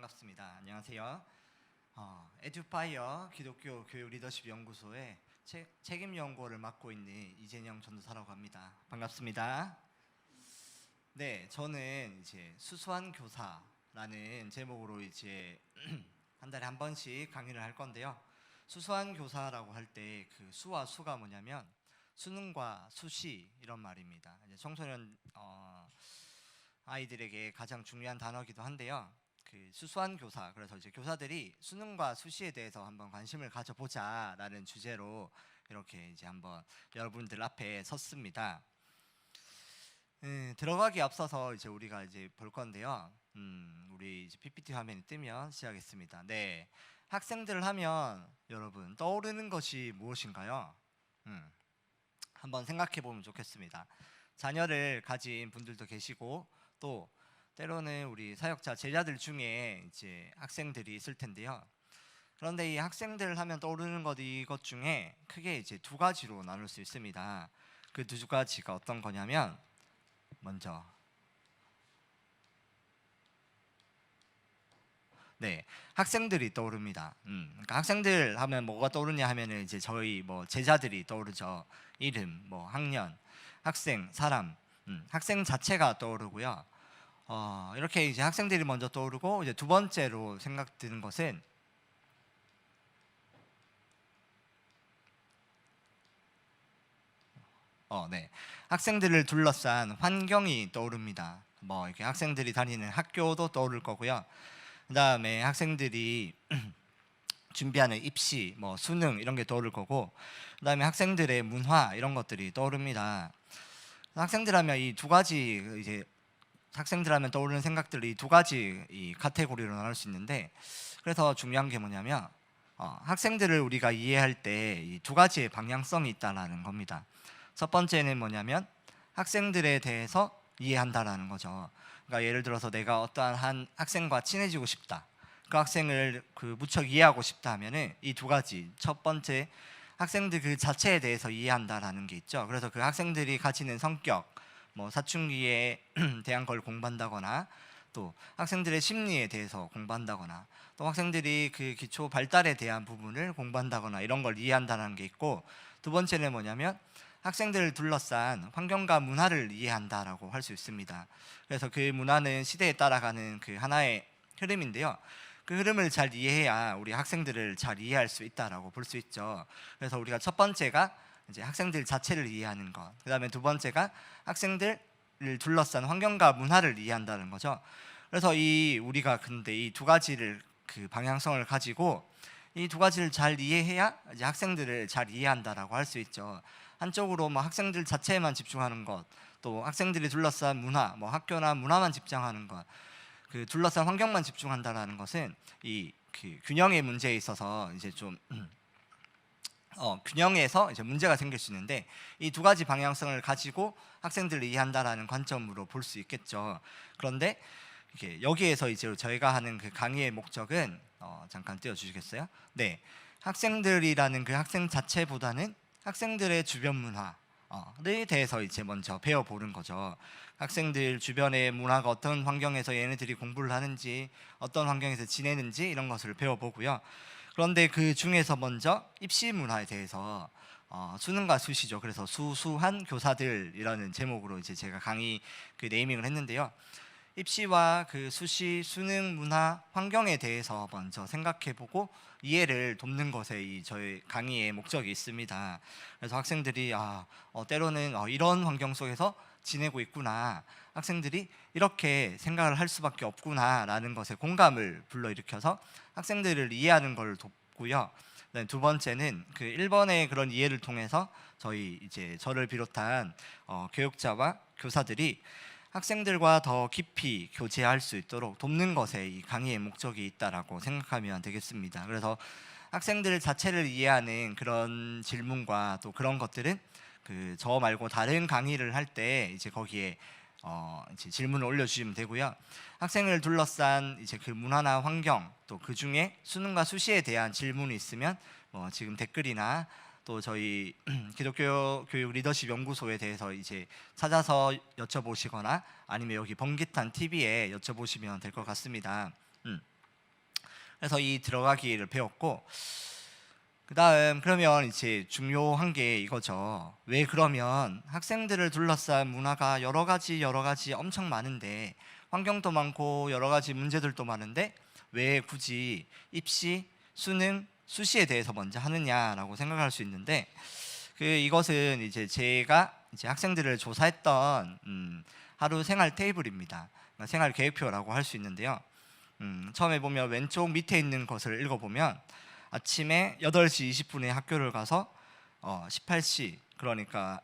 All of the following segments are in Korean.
반갑습니다. 안녕하세요. 에듀파이어 기독교 교육 리더십 연구소의 책임 연구를 맡고 있는 이재영 전도사라고 합니다. 반갑습니다. 네, 저는 이제 수수한 교사라는 제목으로 이제 한 달에 한 번씩 강의를 할 건데요. 수수한 교사라고 할 때 그 수와 수가 뭐냐면 수능과 수시 이런 말입니다. 이제 청소년 아이들에게 가장 중요한 단어이기도 한데요. 그 수수한 교사, 그래서 이제 교사들이 수능과 수시에 대해서 한번 관심을 가져보자라는 주제로 이렇게 이제 한번 여러분들 앞에 섰습니다. 들어가기 앞서서 이제 우리가 이제 볼 건데요. 우리 이제 PPT 화면이 뜨면 시작하겠습니다. 네, 학생들을 하면 여러분 떠오르는 것이 무엇인가요? 한번 생각해 보면 좋겠습니다. 자녀를 가진 분들도 계시고 또 때로는 우리 사역자 제자들 중에 이제 학생들이 있을 텐데요. 그런데 이 학생들 하면 떠오르는 것 이것 중에 크게 이제 두 가지로 나눌 수 있습니다. 그 두 가지가 어떤 거냐면 먼저 네, 학생들이 떠오릅니다. 그러니까 학생들 하면 뭐가 떠오르냐 하면은 이제 저희 뭐 제자들이 떠오르죠. 이름, 뭐 학년, 학생, 사람, 학생 자체가 떠오르고요. 이렇게 이제 학생들이 먼저 떠오르고 이제 두 번째로 생각드는 것은 네, 학생들을 둘러싼 환경이 떠오릅니다. 뭐 이렇게 학생들이 다니는 학교도 떠오를 거고요. 그다음에 학생들이 준비하는 입시, 뭐 수능 이런 게 떠오를 거고, 그다음에 학생들의 문화 이런 것들이 떠오릅니다. 학생들 하면 이 두 가지 이제 학생들 하면 떠오르는 생각들이 두 가지 이 카테고리로 나눌 수 있는데, 그래서 중요한 게 뭐냐면 학생들을 우리가 이해할 때 이 두 가지의 방향성이 있다라는 겁니다. 첫 번째는 뭐냐면 학생들에 대해서 이해한다라는 거죠. 그러니까 예를 들어서 내가 어떠한 한 학생과 친해지고 싶다, 그 학생을 무척 이해하고 싶다 하면은 이 두 가지, 첫 번째 학생들 그 자체에 대해서 이해한다라는 게 있죠. 그래서 그 학생들이 가지는 성격, 뭐 사춘기에 대한 걸 공부한다거나, 또 학생들의 심리에 대해서 공부한다거나, 또 학생들이 그 기초 발달에 대한 부분을 공부한다거나 이런 걸 이해한다는 게 있고, 두 번째는 뭐냐면 학생들을 둘러싼 환경과 문화를 이해한다라고 할 수 있습니다. 그래서 그 문화는 시대에 따라가는 그 하나의 흐름인데요. 그 흐름을 잘 이해해야 우리 학생들을 잘 이해할 수 있다라고 볼 수 있죠. 그래서 우리가 첫 번째가 이제 학생들 자체를 이해하는 것, 그다음에 두 번째가 학생들을 둘러싼 환경과 문화를 이해한다는 거죠. 그래서 우리가 근데 이 두 가지를 그 방향성을 가지고 이 두 가지를 잘 이해해야 이제 학생들을 잘 이해한다라고 할 수 있죠. 한쪽으로 뭐 학생들 자체에만 집중하는 것, 또 학생들이 둘러싼 문화, 뭐 학교나 문화만 집중하는 것, 그 둘러싼 환경만 집중한다라는 것은 그 균형의 문제에 있어서 이제 좀 균형에서 이제 문제가 생길 수 있는데, 이 두 가지 방향성을 가지고 학생들을 이해한다라는 관점으로 볼 수 있겠죠. 그런데 이게 여기에서 이제 저희가 하는 그 강의의 목적은 잠깐 띄워주시겠어요? 네, 학생들이라는 그 학생 자체보다는 학생들의 주변 문화에 대해서 이제 먼저 배워보는 거죠. 학생들 주변의 문화가 어떤 환경에서 얘네들이 공부를 하는지, 어떤 환경에서 지내는지 이런 것을 배워보고요. 그런데 그 중에서 먼저 입시 문화에 대해서 수능과 수시죠. 그래서 수수한 교사들이라는 제목으로 이제 제가 강의 그 네이밍을 했는데요. 입시와 그 수시, 수능, 문화, 환경에 대해서 먼저 생각해보고 이해를 돕는 것에 이 저희 강의의 목적이 있습니다. 그래서 학생들이 때로는 이런 환경 속에서 지내고 있구나, 학생들이 이렇게 생각을 할 수밖에 없구나라는 것에 공감을 불러일으켜서 학생들을 이해하는 걸 돕고요. 두 번째는 그 1번의 그런 이해를 통해서 저희 이제 저를 비롯한 교육자와 교사들이 학생들과 더 깊이 교제할 수 있도록 돕는 것에 이 강의의 목적이 있다라고 생각하면 되겠습니다. 그래서 학생들 자체를 이해하는 그런 질문과 또 그런 것들은 그 저 말고 다른 강의를 할 때 이제 거기에 이제 질문을 올려주시면 되고요. 학생을 둘러싼 이제 그 문화나 환경, 또 그 중에 수능과 수시에 대한 질문이 있으면 지금 댓글이나 또 저희 기독교 교육 리더십 연구소에 대해서 이제 찾아서 여쭤보시거나 아니면 여기 번기탄 TV에 여쭤보시면 될 것 같습니다. 그래서 이 들어가기를 배웠고, 그다음 그러면 이제 중요한 게 이거죠. 왜 그러면 학생들을 둘러싼 문화가 여러 가지 엄청 많은데, 환경도 많고 여러 가지 문제들도 많은데 왜 굳이 입시, 수능, 수시에 대해서 먼저 하느냐라고 생각할 수 있는데, 이것은 이제 제가 이제 학생들을 조사했던 하루 생활 테이블입니다. 그러니까 생활 계획표라고 할 수 있는데요. 처음에 보면 왼쪽 밑에 있는 것을 읽어보면, 아침에 8시 20분에 학교를 가서 18시, 그러니까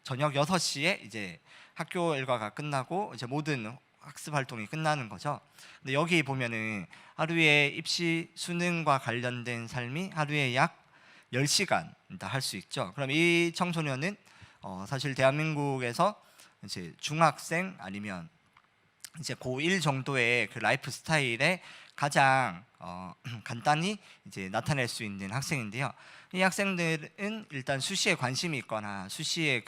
저녁 6시에 이제 학교 일과가 끝나고 이제 모든 학습 활동이 끝나는 거죠. 근데 여기 보면은 하루에 입시 수능과 관련된 삶이 하루에 약 10시간 할 수 있죠. 그럼 이 청소년은 사실 대한민국에서 이제 중학생 아니면 이제 고1 정도의 그 라이프 스타일에 가장 간단히 이제 나타낼 수 있는 학생인데요. 이 학생들은 일단 수시에 관심이 있거나 수시에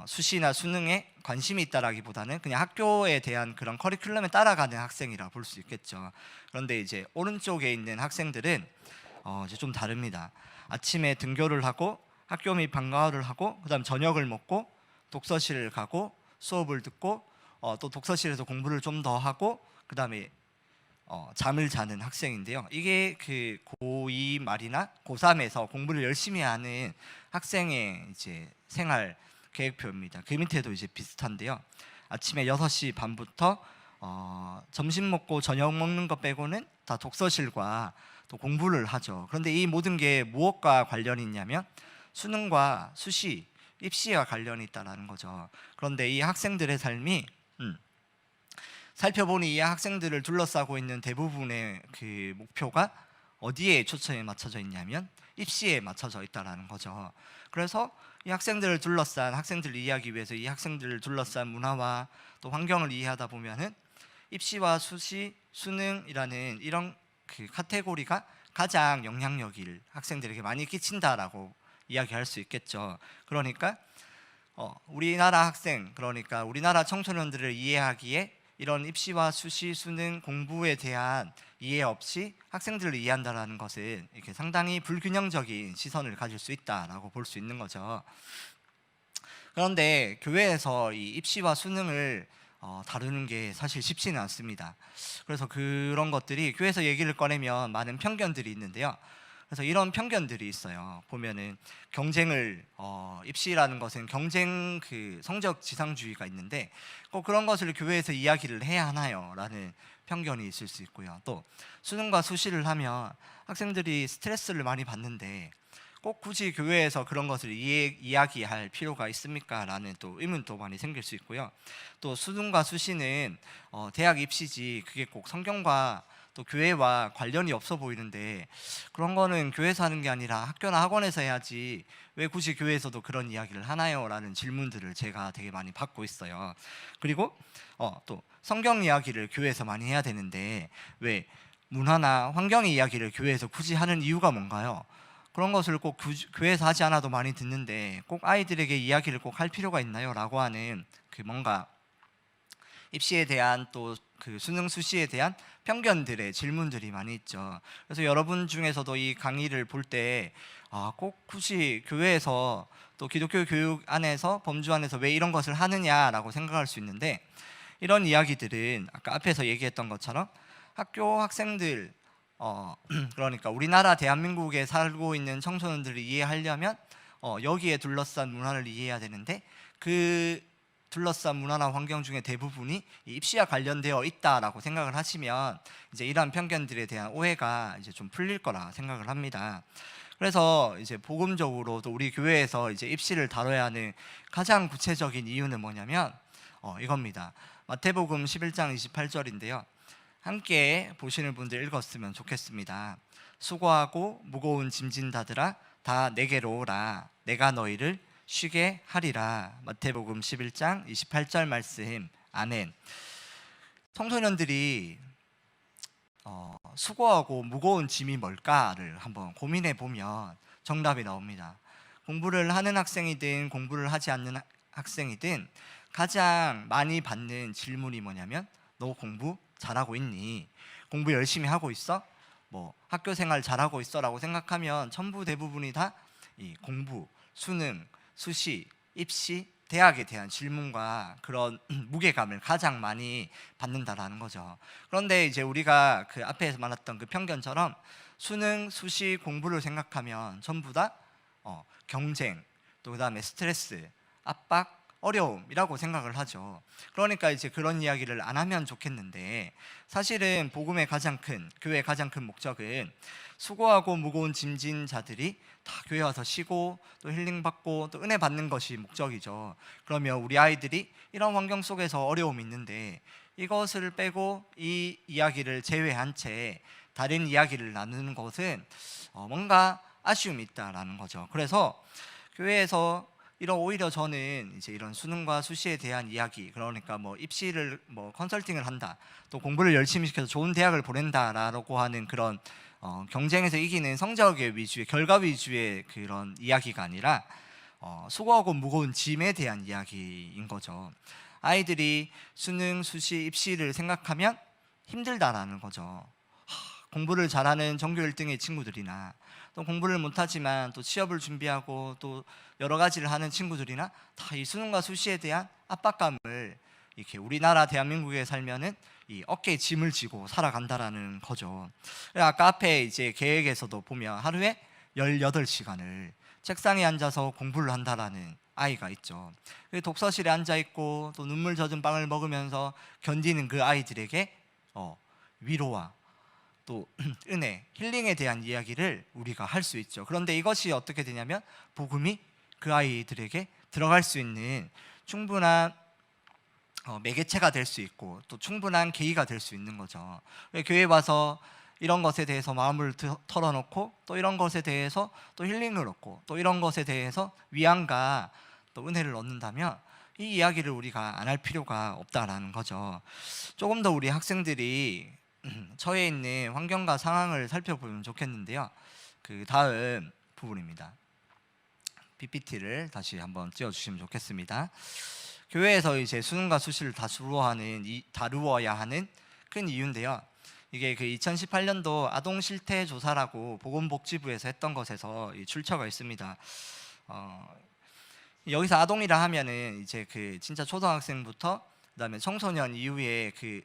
수시나 수능에 관심이 있다라기보다는 그냥 학교에 대한 그런 커리큘럼에 따라가는 학생이라 볼 수 있겠죠. 그런데 이제 오른쪽에 있는 학생들은 이제 좀 다릅니다. 아침에 등교를 하고 학교 및 방과후를 하고 그다음 저녁을 먹고 독서실을 가고 수업을 듣고 또 독서실에서 공부를 좀 더 하고 그다음에 잠을 자는 학생인데요. 이게 그 고2 말이나 고3에서 공부를 열심히 하는 학생의 이제 생활 계획표입니다. 그 밑에도 이제 비슷한데요. 아침에 6시 반부터 점심 먹고 저녁 먹는 것 빼고는 다 독서실과 또 공부를 하죠. 그런데 이 모든 게 무엇과 관련이 있냐면 수능과 수시, 입시와 관련이 있다라는 거죠. 그런데 이 학생들의 삶이 살펴보니 이 학생들을 둘러싸고 있는 대부분의 그 목표가 어디에 초점이 맞춰져 있냐면 입시에 맞춰져 있다라는 거죠. 그래서 이 학생들을 둘러싼, 학생들을 이해하기 위해서 이 학생들을 둘러싼 문화와 또 환경을 이해하다 보면은 입시와 수시, 수능이라는 이런 그 카테고리가 가장 영향력을 학생들에게 많이 끼친다라고 이야기할 수 있겠죠. 그러니까 우리나라 학생, 그러니까 우리나라 청소년들을 이해하기에 이런 입시와 수시, 수능 공부에 대한 이해 없이 학생들을 이해한다는 것은 이렇게 상당히 불균형적인 시선을 가질 수 있다라고 볼 수 있는 거죠. 그런데 교회에서 이 입시와 수능을 다루는 게 사실 쉽지는 않습니다. 그래서 그런 것들이 교회에서 얘기를 꺼내면 많은 편견들이 있는데요. 그래서 이런 편견들이 있어요. 보면은 경쟁을 입시라는 것은 경쟁 그 성적 지상주의가 있는데 꼭 그런 것을 교회에서 이야기를 해야 하나요? 라는 편견이 있을 수 있고요. 또 수능과 수시를 하면 학생들이 스트레스를 많이 받는데 꼭 굳이 교회에서 그런 것을 이야기할 필요가 있습니까? 라는 또 의문도 많이 생길 수 있고요. 또 수능과 수시는 대학 입시지 그게 꼭 성경과 또 교회와 관련이 없어 보이는데 그런 거는 교회에서 하는 게 아니라 학교나 학원에서 해야지 왜 굳이 교회에서도 그런 이야기를 하나요? 라는 질문들을 제가 되게 많이 받고 있어요. 그리고 또 성경 이야기를 교회에서 많이 해야 되는데 왜 문화나 환경 이야기를 교회에서 굳이 하는 이유가 뭔가요? 그런 것을 꼭 교회에서 하지 않아도 많이 듣는데 꼭 아이들에게 이야기를 꼭 할 필요가 있나요? 라고 하는 그 뭔가 입시에 대한 또 그 수능 수시에 대한 편견들의 질문들이 많이 있죠. 그래서 여러분 중에서도 이 강의를 볼 때 꼭 굳이 교회에서 또 기독교 교육 안에서 범주 안에서 왜 이런 것을 하느냐라고 생각할 수 있는데 이런 이야기들은 아까 앞에서 얘기했던 것처럼 학교 학생들 그러니까 우리나라 대한민국에 살고 있는 청소년들을 이해하려면 여기에 둘러싼 문화를 이해해야 되는데 그 둘러싼 문화나 환경 중에 대부분이 입시와 관련되어 있다라고 생각을 하시면 이제 이러한 편견들에 대한 오해가 이제 좀 풀릴 거라 생각을 합니다. 그래서 이제 복음적으로도 우리 교회에서 이제 입시를 다뤄야 하는 가장 구체적인 이유는 뭐냐면 이겁니다. 마태복음 11장 28절인데요. 함께 보시는 분들 읽었으면 좋겠습니다. 수고하고 무거운 짐진 자들아 다 내게로 오라. 내가 너희를 쉬게 하리라. 마태복음 11장 28절 말씀. 아멘. 청소년들이 수고하고 무거운 짐이 뭘까를 한번 고민해 보면 정답이 나옵니다. 공부를 하는 학생이든 공부를 하지 않는 학생이든 가장 많이 받는 질문이 뭐냐면 너 공부 잘하고 있니? 공부 열심히 하고 있어? 뭐 학교 생활 잘하고 있어라고 생각하면 전부 대부분이 다 이 공부, 수능, 수시, 입시, 대학에 대한 질문과 그런 무게감을 가장 많이 받는다라는 거죠. 그런데 이제 우리가 그 앞에서 말했던 그 편견처럼 수능, 수시, 공부를 생각하면 전부 다 경쟁, 또 그다음에 스트레스, 압박, 어려움이라고 생각을 하죠. 그러니까 이제 그런 이야기를 안 하면 좋겠는데, 사실은 복음의 가장 큰, 교회의 가장 큰 목적은 수고하고 무거운 짐진 자들이 다 교회 와서 쉬고 또 힐링받고 또 은혜 받는 것이 목적이죠. 그러면 우리 아이들이 이런 환경 속에서 어려움이 있는데 이것을 빼고 이 이야기를 제외한 채 다른 이야기를 나누는 것은 뭔가 아쉬움이 있다라는 거죠. 그래서 교회에서 오히려 저는 이제 이런 수능과 수시에 대한 이야기, 그러니까 뭐 입시를 뭐 컨설팅을 한다, 또 공부를 열심히 시켜서 좋은 대학을 보낸다라고 하는 그런 경쟁에서 이기는 성적 위주의, 결과 위주의 그런 이야기가 아니라 수고하고 무거운 짐에 대한 이야기인 거죠. 아이들이 수능, 수시, 입시를 생각하면 힘들다라는 거죠. 공부를 잘하는 전교 1등의 친구들이나 또 공부를 못하지만 또 취업을 준비하고 또 여러 가지를 하는 친구들이나 다 이 수능과 수시에 대한 압박감을 이렇게 우리나라 대한민국에 살면은 이 어깨에 짐을 지고 살아간다라는 거죠. 아까 앞에 이제 계획에서도 보면 하루에 18시간을 책상에 앉아서 공부를 한다라는 아이가 있죠. 독서실에 앉아 있고 또 눈물 젖은 빵을 먹으면서 견디는 그 아이들에게 위로와 또 은혜, 힐링에 대한 이야기를 우리가 할 수 있죠. 그런데 이것이 어떻게 되냐면 복음이 그 아이들에게 들어갈 수 있는 충분한 매개체가 될 수 있고 또 충분한 계기가 될 수 있는 거죠. 교회에 와서 이런 것에 대해서 마음을 털어놓고 또 이런 것에 대해서 또 힐링을 얻고 또 이런 것에 대해서 위안과 또 은혜를 얻는다면 이 이야기를 우리가 안 할 필요가 없다라는 거죠. 조금 더 우리 학생들이 처해 있는 환경과 상황을 살펴보면 좋겠는데요. 그 다음 부분입니다. PPT를 다시 한번 띄워주시면 좋겠습니다. 교회에서 이제 수능과 수시를 다루어야 하는 큰 이유인데요. 이게 그 2018년도 아동 실태 조사라고 보건복지부에서 했던 것에서 출처가 있습니다. 여기서 아동이라 하면은 이제 그 진짜 초등학생부터 그다음에 청소년 이후에 그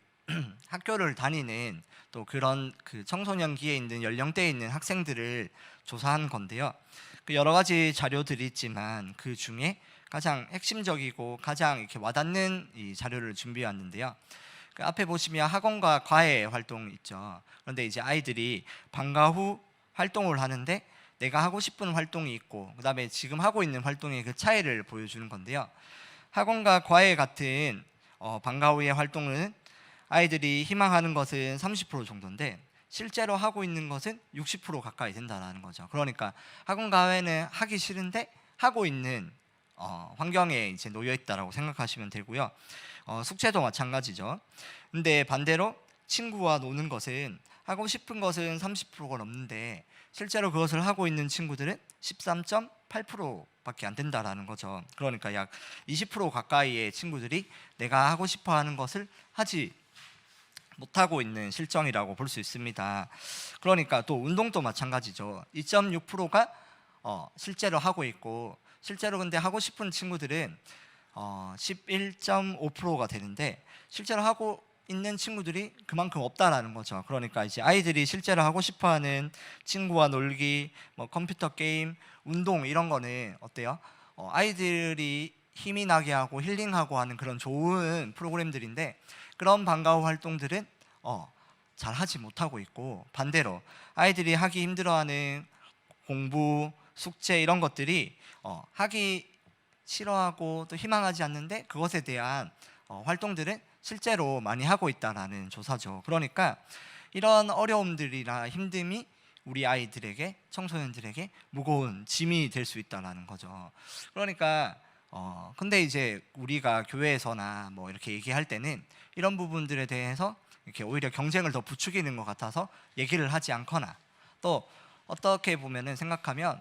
학교를 다니는 또 그런 그 청소년기에 있는 연령대에 있는 학생들을 조사한 건데요. 그 여러 가지 자료들이 있지만 그 중에 가장 핵심적이고 가장 이렇게 와닿는 이 자료를 준비해 왔는데요. 그 앞에 보시면 학원과 과외 활동 있죠. 그런데 이제 아이들이 방과 후 활동을 하는데 내가 하고 싶은 활동이 있고 그다음에 지금 하고 있는 활동의 그 차이를 보여주는 건데요. 학원과 과외 같은 방과 후의 활동은 아이들이 희망하는 것은 30% 정도인데 실제로 하고 있는 것은 60% 가까이 된다는 거죠. 그러니까 학원 과외는 하기 싫은데 하고 있는 환경에 이제 놓여 있다라고 생각하시면 되고요. 숙제도 마찬가지죠. 근데 반대로 친구와 노는 것은 하고 싶은 것은 30%가 넘는데 실제로 그것을 하고 있는 친구들은 13.8%밖에 안 된다라는 거죠. 그러니까 약 20% 가까이의 친구들이 내가 하고 싶어 하는 것을 하지 못하고 있는 실정이라고 볼 수 있습니다. 그러니까 또 운동도 마찬가지죠. 2.6%가 실제로 하고 있고 실제로 근데 하고 싶은 친구들은 11.5%가 되는데 실제로 하고 있는 친구들이 그만큼 없다라는 거죠. 그러니까 이제 아이들이 실제로 하고 싶어하는 친구와 놀기, 뭐 컴퓨터 게임, 운동 이런 거는 어때요? 아이들이 힘이 나게 하고 힐링하고 하는 그런 좋은 프로그램들인데 그런 방과 후 활동들은 잘 하지 못하고 있고 반대로 아이들이 하기 힘들어하는 공부, 숙제 이런 것들이 하기 싫어하고 또 희망하지 않는데 그것에 대한 활동들은 실제로 많이 하고 있다라는 조사죠. 그러니까 이런 어려움들이나 힘듦이 우리 아이들에게 청소년들에게 무거운 짐이 될 수 있다라는 거죠. 그러니까 근데 이제 우리가 교회에서나 뭐 이렇게 얘기할 때는 이런 부분들에 대해서 이렇게 오히려 경쟁을 더 부추기는 것 같아서 얘기를 하지 않거나 또 어떻게 보면은 생각하면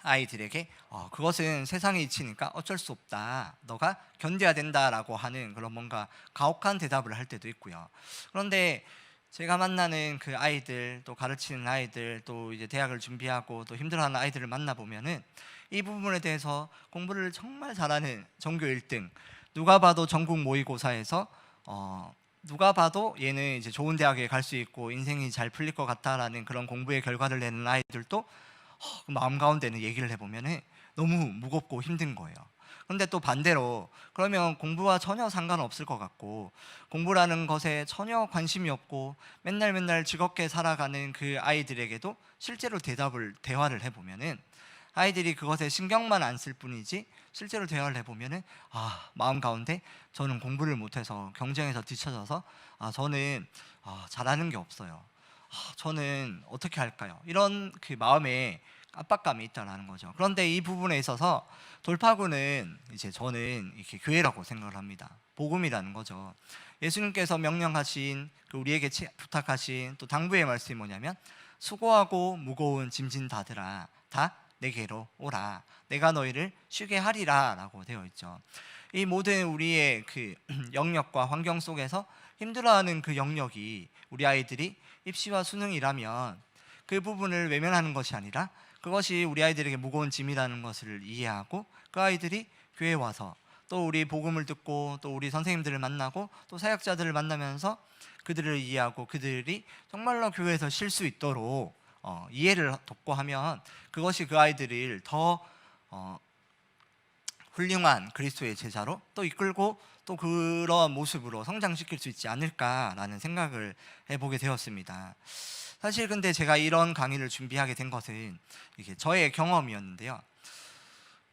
아이들에게 그것은 세상의 이치니까 어쩔 수 없다. 너가 견뎌야 된다라고 하는 그런 뭔가 가혹한 대답을 할 때도 있고요. 그런데 제가 만나는 그 아이들, 또 가르치는 아이들, 또 이제 대학을 준비하고 또 힘들어하는 아이들을 만나 보면은 이 부분에 대해서 공부를 정말 잘하는 전교 1등, 누가 봐도 전국 모의고사에서 누가 봐도 얘는 이제 좋은 대학에 갈 수 있고 인생이 잘 풀릴 것 같다라는 그런 공부의 결과를 내는 아이들도 마음 가운데는 얘기를 해보면은 너무 무겁고 힘든 거예요. 그런데 또 반대로 그러면 공부와 전혀 상관없을 것 같고 공부라는 것에 전혀 관심이 없고 맨날 맨날 즐겁게 살아가는 그 아이들에게도 실제로 대화를 해보면은 아이들이 그것에 신경만 안 쓸 뿐이지 실제로 대화를 해보면은 마음 가운데 저는 공부를 못해서 경쟁에서 뒤처져서 저는 잘하는 게 없어요. 저는 어떻게 할까요? 이런 그 마음에 압박감이 있다라는 거죠. 그런데 이 부분에 있어서 돌파구는 이제 저는 이렇게 교회라고 생각을 합니다. 복음이라는 거죠. 예수님께서 명령하신 그 우리에게 부탁하신 또 당부의 말씀이 뭐냐면 수고하고 무거운 짐진 다들아 다 내게로 오라 내가 너희를 쉬게 하리라라고 되어 있죠. 이 모든 우리의 그 영역과 환경 속에서 힘들어하는 그 영역이 우리 아이들이 입시와 수능이라면 그 부분을 외면하는 것이 아니라 그것이 우리 아이들에게 무거운 짐이라는 것을 이해하고 그 아이들이 교회에 와서 또 우리 복음을 듣고 또 우리 선생님들을 만나고 또 사역자들을 만나면서 그들을 이해하고 그들이 정말로 교회에서 쉴 수 있도록 이해를 돕고 하면 그것이 그 아이들을 더 훌륭한 그리스도의 제자로 또 이끌고 또 그러한 모습으로 성장시킬 수 있지 않을까라는 생각을 해보게 되었습니다. 사실 근데 제가 이런 강의를 준비하게 된 것은 이게 저의 경험이었는데요.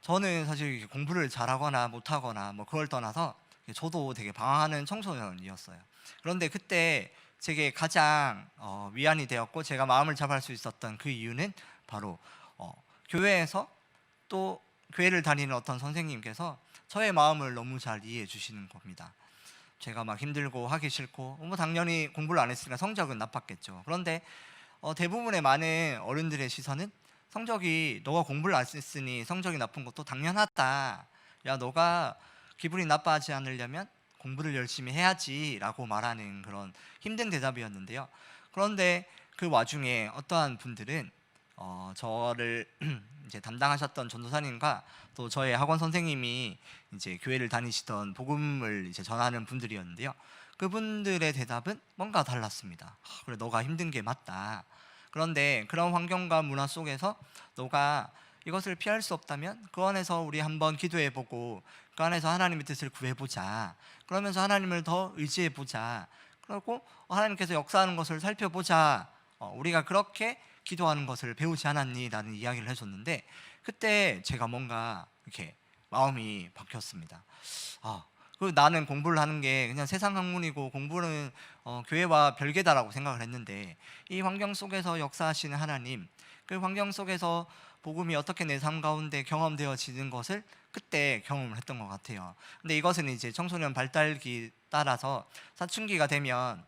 저는 사실 공부를 잘하거나 못하거나 뭐 그걸 떠나서 저도 되게 방황하는 청소년이었어요. 그런데 그때 제게 가장 위안이 되었고 제가 마음을 잡을 수 있었던 그 이유는 바로 교회에서 또 교회를 다니는 어떤 선생님께서 저의 마음을 너무 잘 이해해 주시는 겁니다. 제가 막 힘들고 하기 싫고 뭐 당연히 공부를 안 했으니까 성적은 나빴겠죠. 그런데 대부분의 많은 어른들의 시선은 성적이 너가 공부를 안 했으니 성적이 나쁜 것도 당연하다. 야 너가 기분이 나빠하지 않으려면 공부를 열심히 해야지 라고 말하는 그런 힘든 대답이었는데요. 그런데 그 와중에 어떠한 분들은 저를 이제 담당하셨던 전도사님과 또 저의 학원 선생님이 이제 교회를 다니시던 복음을 이제 전하는 분들이었는데요. 그분들의 대답은 뭔가 달랐습니다. 그래 너가 힘든 게 맞다. 그런데 그런 환경과 문화 속에서 너가 이것을 피할 수 없다면 그 안에서 우리 한번 기도해보고 그 안에서 하나님의 뜻을 구해보자. 그러면서 하나님을 더 의지해보자. 그리고 하나님께서 역사하는 것을 살펴보자. 우리가 그렇게 기도하는 것을 배우지 않았니? 라는 이야기를 해줬는데 그때 제가 뭔가 이렇게 마음이 바뀌었습니다. 그 나는 공부를 하는 게 그냥 세상 학문이고 공부는 교회와 별개다라고 생각을 했는데 이 환경 속에서 역사하시는 하나님, 그 환경 속에서 복음이 어떻게 내 삶 가운데 경험되어지는 것을 그때 경험을 했던 것 같아요. 근데 이것은 이제 청소년 발달기 따라서 사춘기가 되면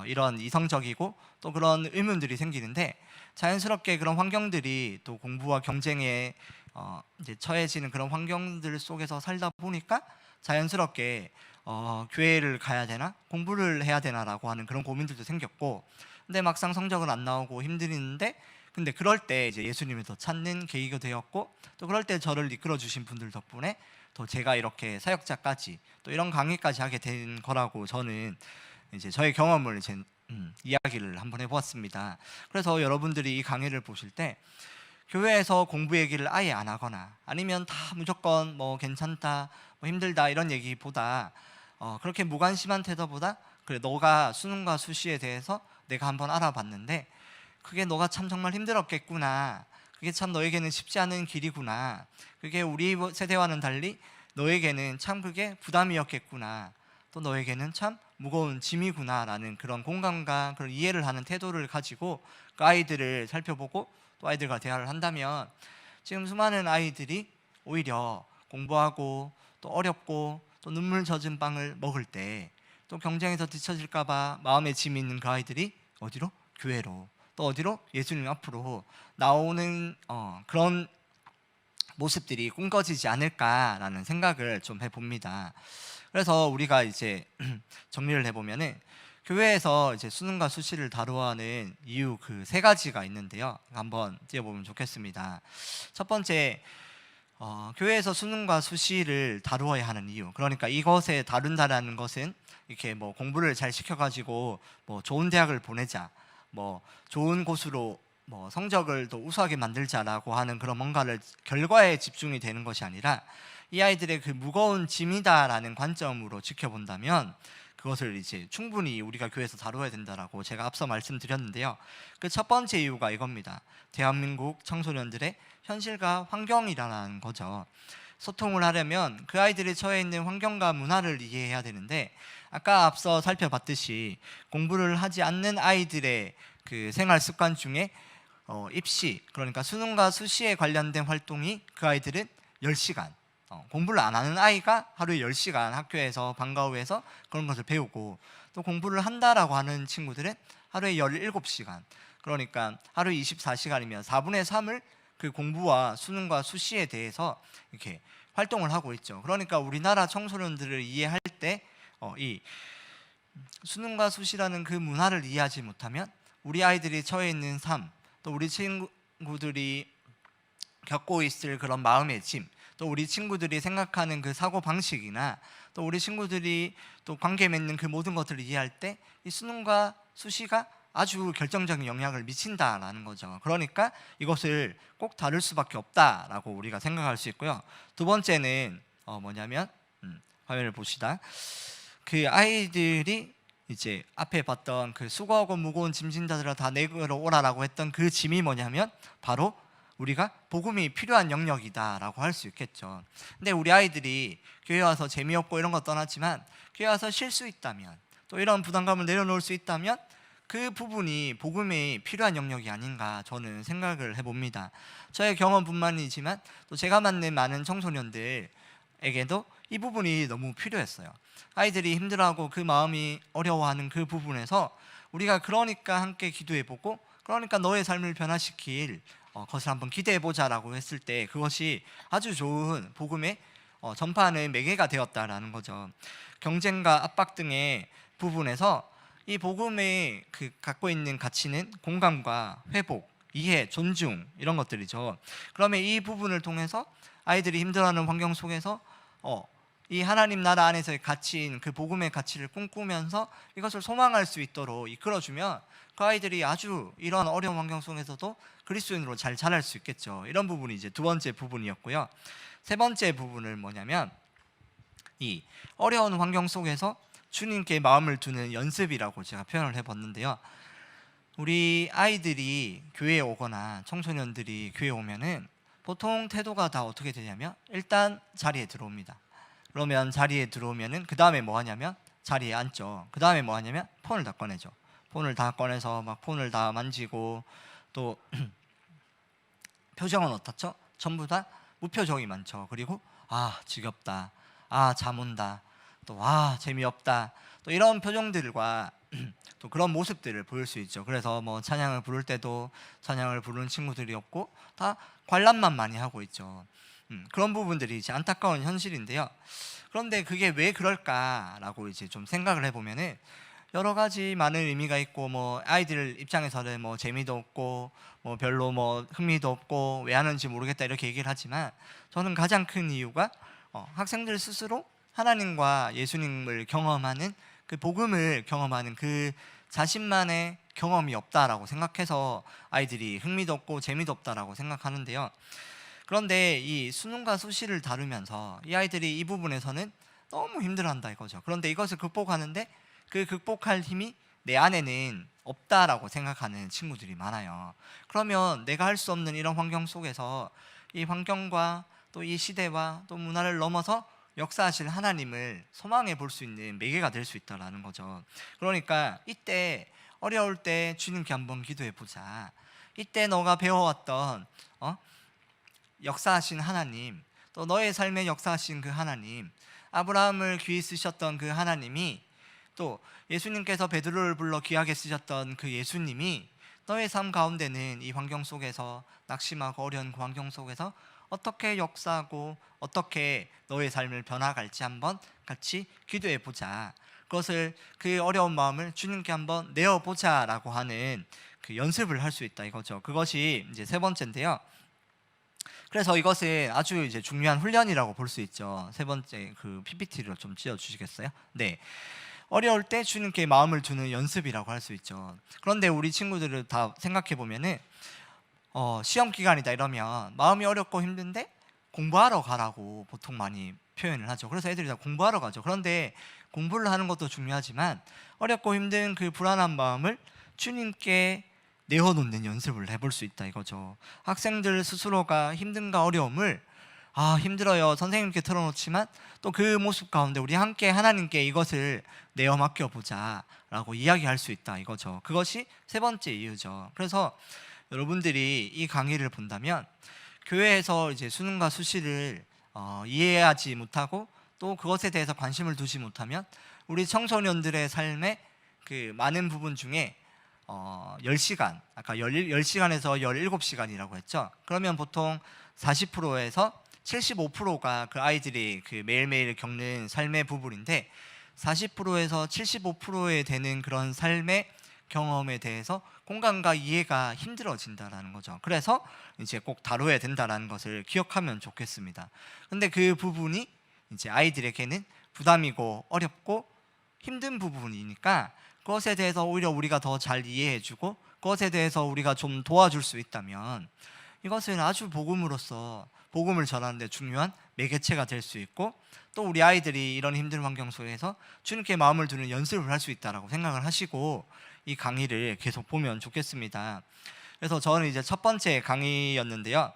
이런 이성적이고 또 그런 의문들이 생기는데 자연스럽게 그런 환경들이 또 공부와 경쟁에 이제 처해지는 그런 환경들 속에서 살다 보니까 자연스럽게 교회를 가야 되나 공부를 해야 되나라고 하는 그런 고민들도 생겼고 근데 막상 성적은 안 나오고 힘들는데 근데 그럴 때 이제 예수님을 더 찾는 계기가 되었고 또 그럴 때 저를 이끌어 주신 분들 덕분에 또 제가 이렇게 사역자까지 또 이런 강의까지 하게 된 거라고 저는 이제 저의 경험을 이제 이야기를 한번 해보았습니다. 그래서 여러분들이 이 강의를 보실 때 교회에서 공부 얘기를 아예 안 하거나 아니면 다 무조건 뭐 괜찮다, 뭐 힘들다 이런 얘기보다 그렇게 무관심한 태도보다 그래 너가 수능과 수시에 대해서 내가 한번 알아봤는데 그게 너가 참 정말 힘들었겠구나. 그게 참 너에게는 쉽지 않은 길이구나. 그게 우리 세대와는 달리 너에게는 참 그게 부담이었겠구나. 또 너에게는 참 무거운 짐이구나라는 그런 공감과 그런 이해를 하는 태도를 가지고 그 아이들을 살펴보고 또 아이들과 대화를 한다면 지금 수많은 아이들이 오히려 공부하고 또 어렵고 또 눈물 젖은 빵을 먹을 때 또 경쟁에서 뒤처질까봐 마음에 짐이 있는 그 아이들이 어디로? 교회로 또 어디로? 예수님 앞으로 나오는 그런 모습들이 꿈꿔지지 않을까라는 생각을 좀 해봅니다. 그래서 우리가 이제 정리를 해보면은 교회에서 이제 수능과 수시를 다루어 하는 이유 그 세 가지가 있는데요. 한번 띄워보면 좋겠습니다. 첫 번째, 교회에서 수능과 수시를 다루어야 하는 이유. 그러니까 이것에 다룬다라는 것은 이렇게 뭐 공부를 잘 시켜가지고 뭐 좋은 대학을 보내자, 뭐 좋은 곳으로 뭐 성적을 더 우수하게 만들자라고 하는 그런 뭔가를 결과에 집중이 되는 것이 아니라 이 아이들의 그 무거운 짐이다라는 관점으로 지켜본다면 그것을 이제 충분히 우리가 교회에서 다루어야 된다라고 제가 앞서 말씀드렸는데요. 그 첫 번째 이유가 이겁니다. 대한민국 청소년들의 현실과 환경이라는 거죠. 소통을 하려면 그 아이들이 처해 있는 환경과 문화를 이해해야 되는데 아까 앞서 살펴봤듯이 공부를 하지 않는 아이들의 그 생활 습관 중에 입시, 그러니까 수능과 수시에 관련된 활동이 그 아이들은 10시간, 공부를 안 하는 아이가 하루에 10시간 학교에서 방과 후에서 그런 것을 배우고, 또 공부를 한다라고 하는 친구들은 하루에 17시간, 그러니까 하루에 24시간이면 4분의 3을 그 공부와 수능과 수시에 대해서 이렇게 활동을 하고 있죠. 그러니까 우리나라 청소년들을 이해할 때 이 수능과 수시라는 그 문화를 이해하지 못하면 우리 아이들이 처해 있는 삶, 또 우리 친구들이 겪고 있을 그런 마음의 짐, 또 우리 친구들이 생각하는 그 사고 방식이나 또 우리 친구들이 또 관계 맺는 그 모든 것들을 이해할 때 이 수능과 수시가 아주 결정적인 영향을 미친다라는 거죠. 그러니까 이것을 꼭 다룰 수밖에 없다라고 우리가 생각할 수 있고요. 두 번째는 뭐냐면 화면을 보시다. 그 아이들이 이제 앞에 봤던 그 수고하고 무거운 짐진자들아 다 내게로 오라라고 했던 그 짐이 뭐냐면 바로 우리가 복음이 필요한 영역이다라고 할 수 있겠죠. 근데 우리 아이들이 교회 와서 재미없고 이런 거 떠났지만 교회 와서 쉴 수 있다면, 또 이런 부담감을 내려놓을 수 있다면 그 부분이 복음이 필요한 영역이 아닌가 저는 생각을 해봅니다. 저의 경험뿐만이지만 또 제가 만난 많은 청소년들에게도 이 부분이 너무 필요했어요. 아이들이 힘들어하고 그 마음이 어려워하는 그 부분에서 우리가 그러니까 함께 기도해보고, 그러니까 너의 삶을 변화시킬 것을 한번 기대해보자라고 했을 때 그것이 아주 좋은 복음의 전파하는 매개가 되었다라는 거죠. 경쟁과 압박 등의 부분에서 이 복음의 그 갖고 있는 가치는 공감과 회복, 이해, 존중 이런 것들이죠. 그러면 이 부분을 통해서 아이들이 힘들어하는 환경 속에서 이 하나님 나라 안에서의 가치인 그 복음의 가치를 꿈꾸면서 이것을 소망할 수 있도록 이끌어주면 그 아이들이 아주 이런 어려운 환경 속에서도 그리스도인으로 잘 자랄 수 있겠죠. 이런 부분이 이제 두 번째 부분이었고요. 세 번째 부분은 뭐냐면 이 어려운 환경 속에서 주님께 마음을 두는 연습이라고 제가 표현을 해봤는데요. 우리 아이들이 교회에 오거나 청소년들이 교회에 오면은 보통 태도가 다 어떻게 되냐면 일단 자리에 들어옵니다. 그러면 자리에 들어오면은 그 다음에 뭐 하냐면 자리에 앉죠. 그 다음에 뭐 하냐면 폰을 다 꺼내죠. 폰을 다 꺼내서 막 폰을 다 만지고, 또 표정은 어떻죠? 전부 다 무표정이 많죠. 그리고 지겹다, 잠 온다, 또 재미없다, 또 이런 표정들과 또 그런 모습들을 보일 수 있죠. 그래서 뭐 찬양을 부를 때도 찬양을 부르는 친구들이 없고 다 관람만 많이 하고 있죠. 그런 부분들이 이제 안타까운 현실인데요. 그런데 그게 왜 그럴까라고 이제 좀 생각을 해보면은 여러 가지 많은 의미가 있고, 뭐 아이들 입장에서는 뭐 재미도 없고 뭐 별로 뭐 흥미도 없고 왜 하는지 모르겠다 이렇게 얘기를 하지만, 저는 가장 큰 이유가 학생들 스스로 하나님과 예수님을 경험하는 그 복음을 경험하는 그 자신만의 경험이 없다라고 생각해서 아이들이 흥미도 없고 재미도 없다라고 생각하는데요. 그런데 이 수능과 수시를 다루면서 이 아이들이 이 부분에서는 너무 힘들어한다 이거죠. 그런데 이것을 극복하는데 그 극복할 힘이 내 안에는 없다라고 생각하는 친구들이 많아요. 그러면 내가 할 수 없는 이런 환경 속에서 이 환경과 또 이 시대와 또 문화를 넘어서 역사하실 하나님을 소망해 볼 수 있는 매개가 될 수 있다라는 거죠. 그러니까 이때 어려울 때 주님께 한번 기도해 보자. 이때 너가 배워왔던 역사하신 하나님, 또 너의 삶에 역사하신 그 하나님, 아브라함을 귀히 쓰셨던 그 하나님이, 또 예수님께서 베드로를 불러 귀하게 쓰셨던 그 예수님이 너의 삶 가운데는 이 환경 속에서 낙심하고 어려운 그 환경 속에서 어떻게 역사하고 어떻게 너의 삶을 변화갈지 한번 같이 기도해 보자. 그것을 그 어려운 마음을 주님께 한번 내어보자라고 하는 그 연습을 할 수 있다 이거죠. 그것이 이제 세 번째인데요. 그래서 이것은 아주 이제 중요한 훈련이라고 볼 수 있죠. 세 번째 그 PPT를 좀 지어 주시겠어요? 네. 어려울 때 주님께 마음을 두는 연습이라고 할 수 있죠. 그런데 우리 친구들을 다 생각해 보면은 시험 기간이다 이러면 마음이 어렵고 힘든데 공부하러 가라고 보통 많이 표현을 하죠. 그래서 애들이 다 공부하러 가죠. 그런데 공부를 하는 것도 중요하지만 어렵고 힘든 그 불안한 마음을 주님께 내어놓는 연습을 해볼 수 있다 이거죠. 학생들 스스로가 힘든가 어려움을 힘들어요 선생님께 털어놓지만 또 그 모습 가운데 우리 함께 하나님께 이것을 내어 맡겨보자 라고 이야기할 수 있다 이거죠. 그것이 세 번째 이유죠. 그래서 여러분들이 이 강의를 본다면 교회에서 이제 수능과 수시를 이해하지 못하고 또 그것에 대해서 관심을 두지 못하면 우리 청소년들의 삶의 그 많은 부분 중에 10시간, 아까 10시간에서 17시간이라고 했죠. 그러면 보통 40%에서 75%가 그 아이들이 그 매일매일 겪는 삶의 부분인데 40%에서 75%에 되는 그런 삶의 경험에 대해서 공감과 이해가 힘들어진다라는 거죠. 그래서 이제 꼭 다뤄야 된다라는 것을 기억하면 좋겠습니다. 근데 그 부분이 이제 아이들에게는 부담이고 어렵고 힘든 부분이니까 그것에 대해서 오히려 우리가 더 잘 이해해주고 그것에 대해서 우리가 좀 도와줄 수 있다면 이것은 아주 복음으로서 복음을 전하는 데 중요한 매개체가 될 수 있고 또 우리 아이들이 이런 힘든 환경 속에서 주님께 마음을 두는 연습을 할 수 있다라고 생각을 하시고 이 강의를 계속 보면 좋겠습니다. 그래서 저는 이제 첫 번째 강의였는데요.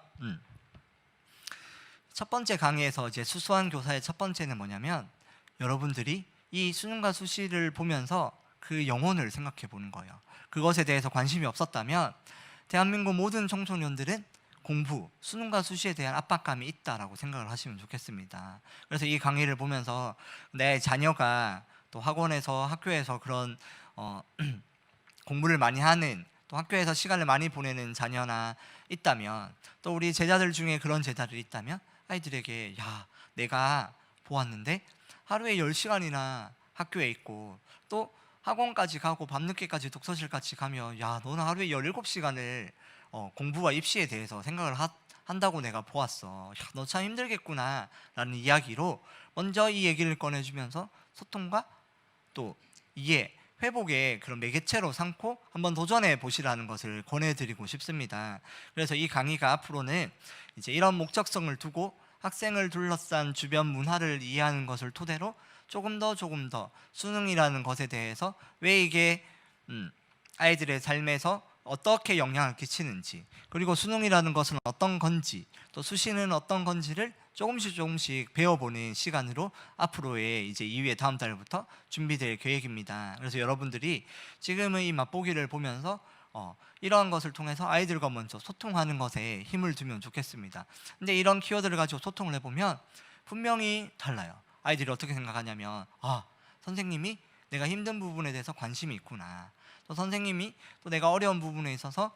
첫 번째 강의에서 이제 수수한 교사의 첫 번째는 뭐냐면 여러분들이 이 수능과 수시를 보면서 그 영혼을 생각해 보는 거예요. 그것에 대해서 관심이 없었다면 대한민국 모든 청소년들은 공부, 수능과 수시에 대한 압박감이 있다라고 생각을 하시면 좋겠습니다. 그래서 이 강의를 보면서 내 자녀가 또 학원에서 학교에서 그런 공부를 많이 하는 또 학교에서 시간을 많이 보내는 자녀나 있다면 또 우리 제자들 중에 그런 제자들이 있다면 아이들에게 내가 보았는데 하루에 10시간이나 학교에 있고 또 학원까지 가고 밤늦게까지 독서실까지 가면 너는 하루에 17시간을 공부와 입시에 대해서 생각을 한다고 내가 보았어. 너 참 힘들겠구나 라는 이야기로 먼저 이 얘기를 꺼내주면서 소통과 또 이해, 회복의 그런 매개체로 삼고 한번 도전해 보시라는 것을 권해드리고 싶습니다. 그래서 이 강의가 앞으로는 이제 이런 목적성을 두고 학생을 둘러싼 주변 문화를 이해하는 것을 토대로 조금 더 수능이라는 것에 대해서 왜 이게 아이들의 삶에서 어떻게 영향을 끼치는지, 그리고 수능이라는 것은 어떤 건지, 또 수시는 어떤 건지를 조금씩 배워보는 시간으로 앞으로의 이제 2회 다음 달부터 준비될 계획입니다. 그래서 여러분들이 지금의 이 맛보기를 보면서 이러한 것을 통해서 아이들과 먼저 소통하는 것에 힘을 두면 좋겠습니다. 근데 이런 키워드를 가지고 소통을 해보면 분명히 달라요. 아이들이 어떻게 생각하냐면 선생님이 내가 힘든 부분에 대해서 관심이 있구나, 또 선생님이 또 내가 어려운 부분에 있어서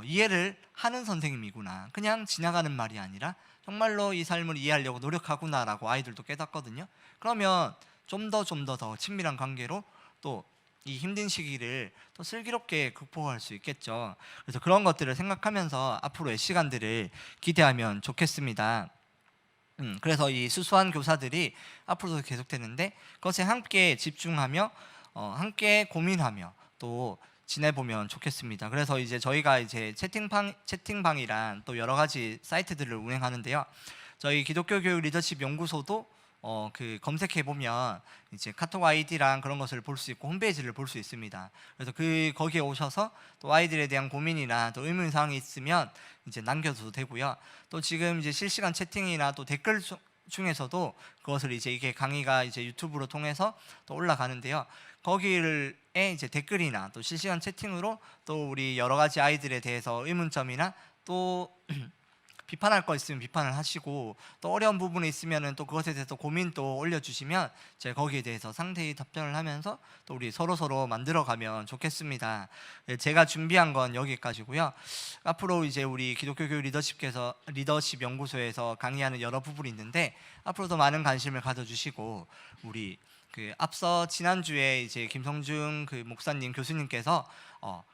이해를 하는 선생님이구나, 그냥 지나가는 말이 아니라 정말로 이 삶을 이해하려고 노력하구나라고 아이들도 깨닫거든요. 그러면 좀 더 친밀한 관계로 또 이 힘든 시기를 또 슬기롭게 극복할 수 있겠죠. 그래서 그런 것들을 생각하면서 앞으로의 시간들을 기대하면 좋겠습니다. 그래서 이 수수한 교사들이 앞으로도 계속되는데 그것에 함께 집중하며 함께 고민하며 또 지내보면 좋겠습니다. 그래서 이제 저희가 이제 채팅방이란 또 여러 가지 사이트들을 운행하는데요. 저희 기독교 교육 리더십 연구소도 그 검색해 보면 이제 카톡 아이디랑 그런 것을 볼 수 있고 홈페이지를 볼 수 있습니다. 그래서 거기에 오셔서 또 아이들에 대한 고민이나 또 의문 사항이 있으면 이제 남겨도 되고요. 또 지금 이제 실시간 채팅이나 또 댓글 중에서도 그것을 이제 이게 강의가 이제 유튜브로 통해서 또 올라가는데요. 거기에 이제 댓글이나 또 실시간 채팅으로 또 우리 여러 가지 아이들에 대해서 의문점이나 또 비판할 거 있으면 비판을 하시고 또 어려운 부분이 있으면은 또 그것에 대해서 고민 또 올려주시면 제가 거기에 대해서 상세히 답변을 하면서 또 우리 서로 만들어가면 좋겠습니다. 제가 준비한 건 여기까지고요. 앞으로 이제 우리 기독교 교육 리더십 연구소에서 강의하는 여러 부분이 있는데 앞으로도 많은 관심을 가져주시고 우리 그 앞서 지난주에 이제 김성중 그 목사님 교수님께서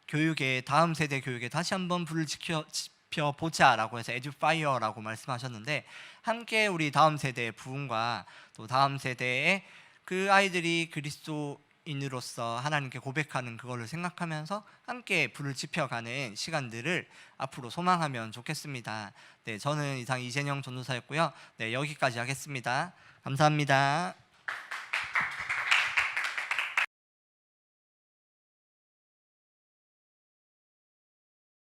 교육에 다음 세대 교육에 다시 한번 불을 지펴 보자라고 해서 에듀파이어라고 말씀하셨는데, 함께 우리 다음 세대의 부흥과 또 다음 세대의 그 아이들이 그리스도인으로서 하나님께 고백하는 그거를 생각하면서 함께 불을 지펴가는 시간들을 앞으로 소망하면 좋겠습니다. 네, 저는 이상 이재영 전도사였고요. 네, 여기까지 하겠습니다. 감사합니다.